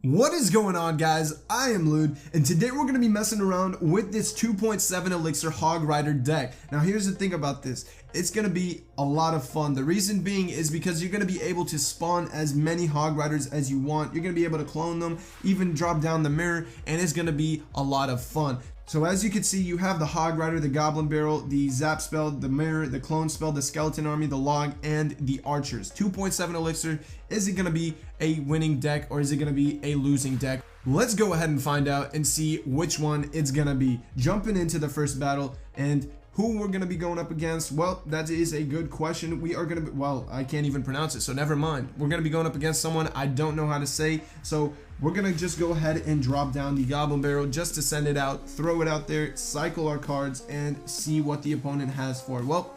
What is going on, guys? I am Lude, and today we're going to be messing around with this 2.7 Elixir Hog Rider deck. Now here's the thing about this, it's going to be a lot of fun. The reason being is because you're going to be able to spawn as many Hog Riders as you want. You're going to be able to clone them, even drop down the mirror, and it's going to be a lot of fun. So as you can see, you have the Hog Rider, the Goblin Barrel, the Zap spell, the Mirror, the Clone spell, the Skeleton Army, the Log, and the Archers. 2.7 Elixir, is it going to be a winning deck or is it going to be a losing deck? Let's go ahead and find out and see which one it's going to be. Jumping into the first battle, and who we're going to be going up against, well, that is a good question. We are going to be, well, I can't even pronounce it, so never mind. We're going to be going up against someone I don't know how to say, so we're going to just go ahead and drop down the Goblin Barrel just to send it out, throw it out there, cycle our cards, and see what the opponent has for it. Well,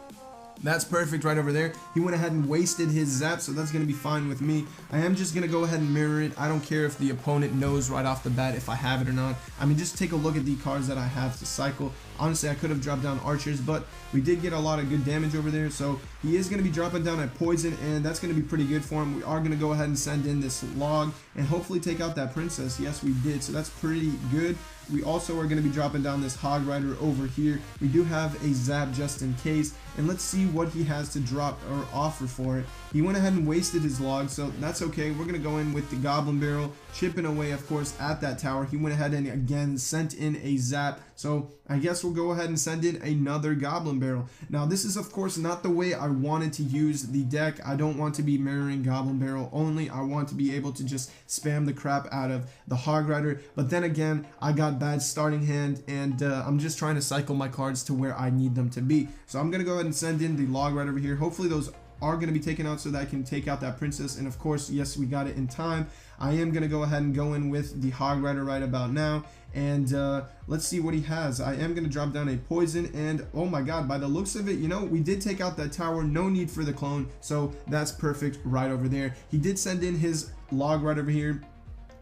that's perfect right over there. He went ahead and wasted his zap, so that's going to be fine with me. I am just going to go ahead and mirror it. I don't care if the opponent knows right off the bat if I have it or not. I mean, just take a look at the cards that I have to cycle. Honestly, I could have dropped down Archers, but we did get a lot of good damage over there, so he is going to be dropping down a Poison, and that's going to be pretty good for him. We are going to go ahead and send in this Log and hopefully take out that Princess. Yes, we did, so that's pretty good. We also are going to be dropping down this Hog Rider over here. We do have a Zap just in case, and let's see what he has to drop or offer for it. He went ahead and wasted his Log, so that's okay. We're going to go in with the Goblin Barrel, chipping away, of course, at that tower. He went ahead and again sent in a Zap, so I guess we'll go ahead and send in another Goblin Barrel. Now, this is, of course, not the way I wanted to use the deck. I don't want to be mirroring Goblin Barrel only. I want to be able to just spam the crap out of the Hog Rider, but then again, I got bad starting hand, and I'm just trying to cycle my cards to where I need them to be. So I'm going to go ahead and send in the Log right over here. Hopefully those are going to be taken out so that I can take out that Princess, and of course, yes, we got it in time. I am going to go ahead and go in with the Hog Rider right about now, and let's see what he has. I am going to drop down a Poison, and oh my god, by the looks of it, you know, we did take out that tower. No need for the clone, so that's perfect right over there. He did send in his Log right over here,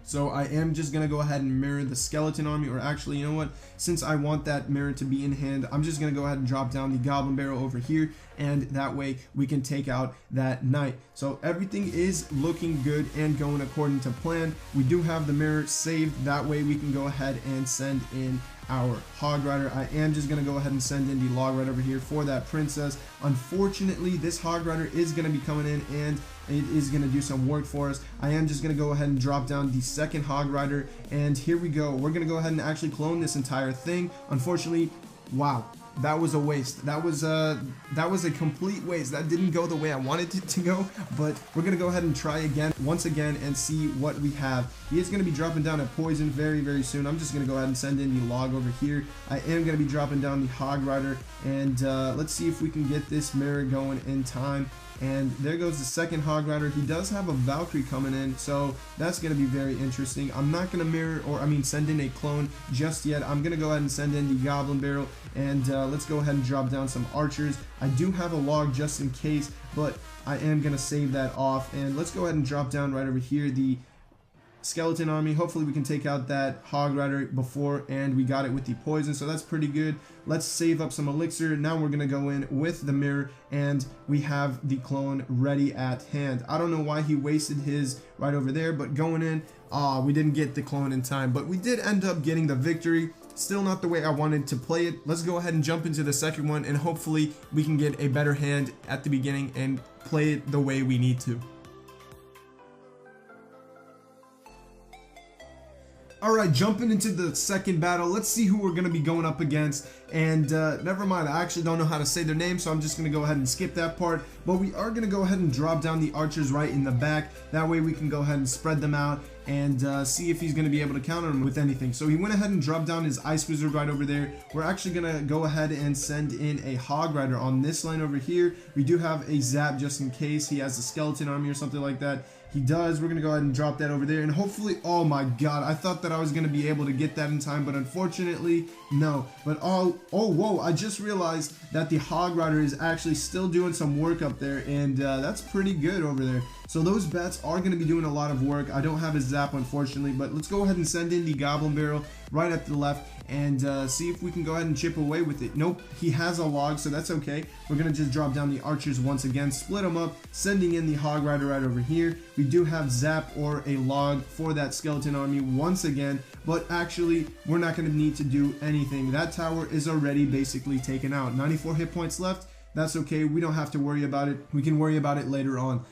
so I am just going to go ahead and mirror the Skeleton Army, or actually, you know what, since I want that mirror to be in hand, I'm just going to go ahead and drop down the Goblin Barrel over here, and that way we can take out that Knight. So everything is looking good and going according to plan. We do have the mirror saved, that way we can go ahead and send in our Hog Rider. I am just going to go ahead and send in the Log right over here for that Princess. Unfortunately, this Hog Rider is going to be coming in, and it is going to do some work for us. I am just going to go ahead and drop down the second Hog Rider, and here we go. We're going to go ahead and actually clone this entire thing. Unfortunately, wow, that was a waste. That was a complete waste. That didn't go the way I wanted it to go, but we're going to go ahead and try again, once again, and see what we have. He is going to be dropping down a Poison very, very soon. I'm just going to go ahead and send in the Log over here. I am going to be dropping down the Hog Rider, and let's see if we can get this mirror going in time. And there goes the second Hog Rider. He does have a Valkyrie coming in, so that's going to be very interesting. I'm not going to mirror, or I mean send in a clone just yet. I'm going to go ahead and send in the Goblin Barrel, and let's go ahead and drop down some Archers. I do have a Log just in case, but I am going to save that off. And let's go ahead and drop down right over here the Skeleton Army. Hopefully we can take out that Hog Rider before, and we got it with the Poison, so that's pretty good. Let's save up some Elixir. Now we're gonna go in with the mirror, and we have the clone ready at hand. I don't know why he wasted his right over there, but going in, we didn't get the clone in time, but we did end up getting the victory. Still not the way I wanted to play it. Let's go ahead and jump into the second one, and hopefully we can get a better hand at the beginning and play it the way we need to. Alright, jumping into the second battle, let's see who we're going to be going up against, and never mind, I actually don't know how to say their name, so I'm just going to go ahead and skip that part, but we are going to go ahead and drop down the Archers right in the back. That way we can go ahead and spread them out and see if he's going to be able to counter him with anything. So he went ahead and dropped down his Ice Wizard right over there. We're actually going to go ahead and send in a Hog Rider on this line over here. We do have a Zap just in case he has a Skeleton Army or something like that. He does. We're going to go ahead and drop that over there, and hopefully, oh my god, I thought that I was going to be able to get that in time, but unfortunately, no. But oh whoa, I just realized that the Hog Rider is actually still doing some work up there, and that's pretty good over there. So those bats are going to be doing a lot of work. I don't have a Zap, unfortunately, but let's go ahead and send in the Goblin Barrel right at the left, and see if we can go ahead and chip away with it. Nope, he has a log, so that's okay. We're gonna just drop down the archers once again, split them up, sending in the hog rider right over here. We do have zap or a log for that skeleton army once again, but actually we're not gonna need to do anything. That tower is already basically taken out. 94 hit points left. That's okay, we don't have to worry about it. We can worry about it later on.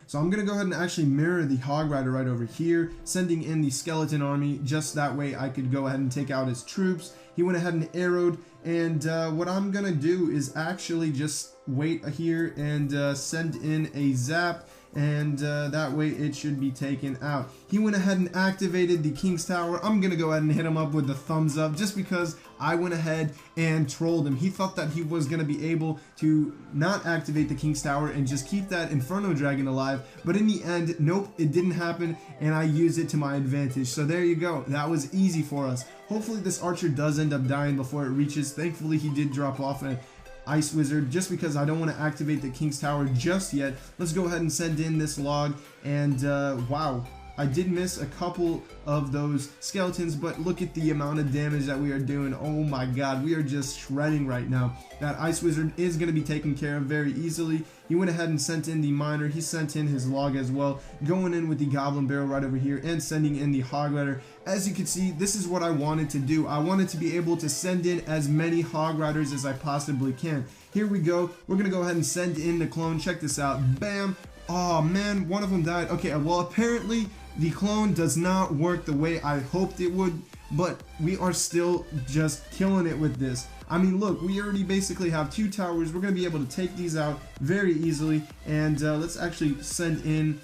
So I'm going to go ahead and actually mirror the hog rider right over here, sending in the skeleton army, just that way I could go ahead and take out his troops. He went ahead and arrowed, and what I'm going to do is actually just wait here and send in a zap, and that way it should be taken out. He went ahead and activated the King's Tower. I'm gonna go ahead and hit him up with the thumbs up just because I went ahead and trolled him. He thought that he was gonna be able to not activate the King's Tower and just keep that Inferno Dragon alive, but in the end, nope, it didn't happen, and I used it to my advantage. So there you go, that was easy for us. Hopefully this archer does end up dying before it reaches. Thankfully he did drop off an Ice Wizard, just because I don't want to activate the King's Tower just yet. Let's go ahead and send in this log, and wow, I did miss a couple of those skeletons, but look at the amount of damage that we are doing. Oh my god, we are just shredding right now. That Ice Wizard is going to be taken care of very easily. He went ahead and sent in the miner. He sent in his log as well, going in with the goblin barrel right over here and sending in the hog rider. As you can see, this is what I wanted to do. I wanted to be able to send in as many hog riders as I possibly can. Here we go. We're going to go ahead and send in the clone. Check this out. Bam. Oh man, one of them died. Okay, well apparently the clone does not work the way I hoped it would, but we are still just killing it with this. I mean, look, we already basically have 2 towers. We're going to be able to take these out very easily, and let's actually send in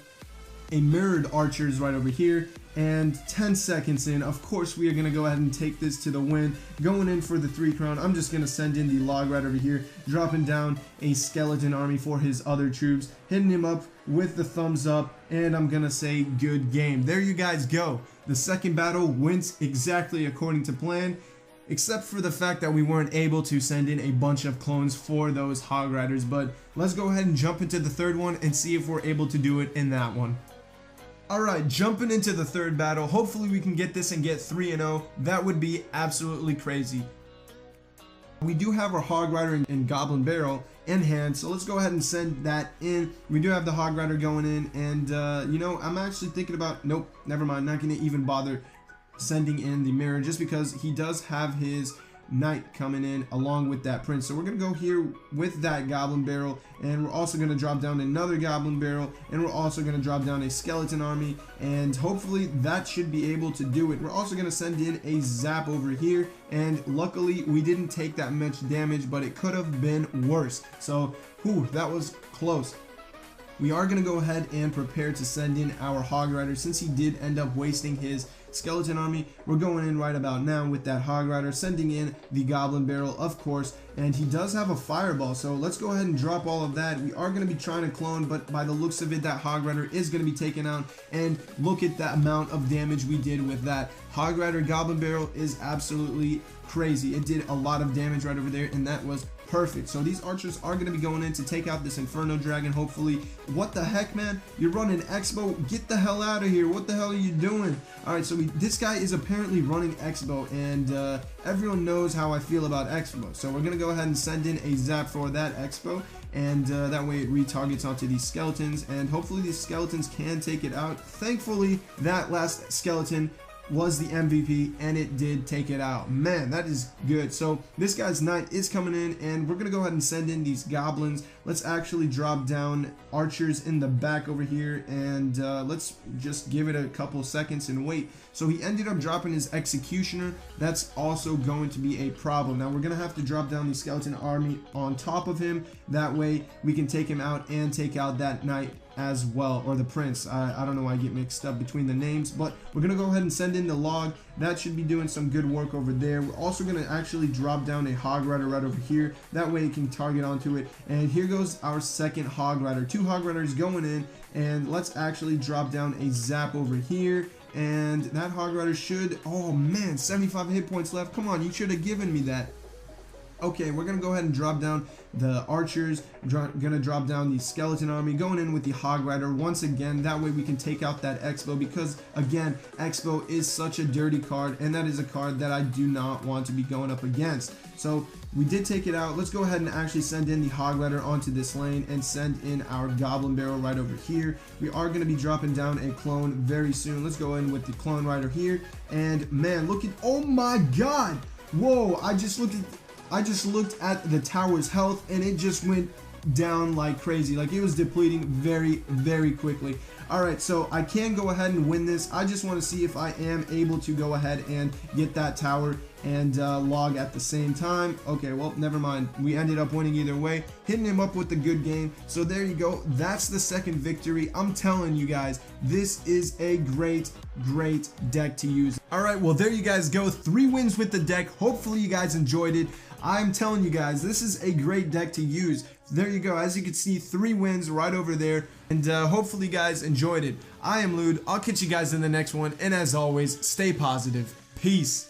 a mirrored archers right over here. And 10 seconds in, of course we are going to go ahead and take this to the win. Going in for the 3 crown, I'm just going to send in the log right over here, dropping down a skeleton army for his other troops, hitting him up with the thumbs up, and I'm going to say good game. There you guys go. The second battle went exactly according to plan, except for the fact that we weren't able to send in a bunch of clones for those hog riders. But let's go ahead and jump into the third one and see if we're able to do it in that one. Alright, jumping into the third battle. Hopefully we can get this and get 3-0. That would be absolutely crazy. We do have our hog rider and goblin barrel in hand, so let's go ahead and send that in. We do have the hog rider going in, and you know, I'm actually thinking about, nope, never mind, not gonna even bother sending in the mirror, just because he does have his knight coming in along with that prince. So we're gonna go here with that goblin barrel, and we're also gonna drop down another goblin barrel, and we're also gonna drop down a skeleton army, and hopefully that should be able to do it. We're also gonna send in a zap over here, and luckily we didn't take that much damage, but it could have been worse. So whew, that was close. We are going to go ahead and prepare to send in our hog rider, since he did end up wasting his skeleton army. We're going in right about now with that hog rider, sending in the goblin barrel, of course, and he does have a fireball, so let's go ahead and drop all of that. We are going to be trying to clone, but by the looks of it, that hog rider is going to be taken out, and look at the amount of damage we did with that hog rider. Goblin barrel is absolutely crazy. It did a lot of damage right over there, and that was perfect. So these archers are going to be going in to take out this Inferno Dragon, hopefully. What the heck, man? You're running Expo? Get the hell out of here. What the hell are you doing? Alright, so this guy is apparently running Expo, and everyone knows how I feel about Expo. So we're going to go ahead and send in a zap for that Expo, and that way it retargets onto these skeletons, and hopefully these skeletons can take it out. Thankfully, that last skeleton was the MVP, and it did take it out. Man, that is good. So this guy's knight is coming in, and we're gonna go ahead and send in these goblins. Let's actually drop down archers in the back over here, and let's just give it a couple seconds and wait. So he ended up dropping his executioner. That's also going to be a problem. Now we're gonna have to drop down the skeleton army on top of him. That way we can take him out and take out that knight as well, or the prince. I don't know why I get mixed up between the names, but we're gonna go ahead and send in the log. That should be doing some good work over there. We're also gonna actually drop down a hog rider right over here. That way it can target onto it. And here goes our second hog rider. 2 hog riders going in, and let's actually drop down a zap over here. And that hog rider should, oh man, 75 hit points left. Come on, you should have given me that. Okay, we're gonna go ahead and drop down the archers, gonna drop down the skeleton army, going in with the hog rider once again. That way we can take out that Expo, because again, Expo is such a dirty card, and that is a card that I do not want to be going up against. So we did take it out. Let's go ahead and actually send in the hog rider onto this lane and send in our goblin barrel right over here. We are going to be dropping down a clone very soon. Let's go in with the clone rider here, and man, look at, oh my god, whoa, I just looked at the tower's health and it just went down like crazy. Like, it was depleting very quickly. Alright, so I can go ahead and win this. I just want to see if I am able to go ahead and get that tower and log at the same time. Okay, well, never mind. We ended up winning either way, hitting him up with a good game. So there you go. That's the second victory. I'm telling you guys, this is a great deck to use. Alright, well, there you guys go. 3 wins with the deck. Hopefully you guys enjoyed it. I'm telling you guys, this is a great deck to use. There you go. As you can see, 3 wins right over there. And hopefully you guys enjoyed it. I am Lude. I'll catch you guys in the next one. And as always, stay positive. Peace.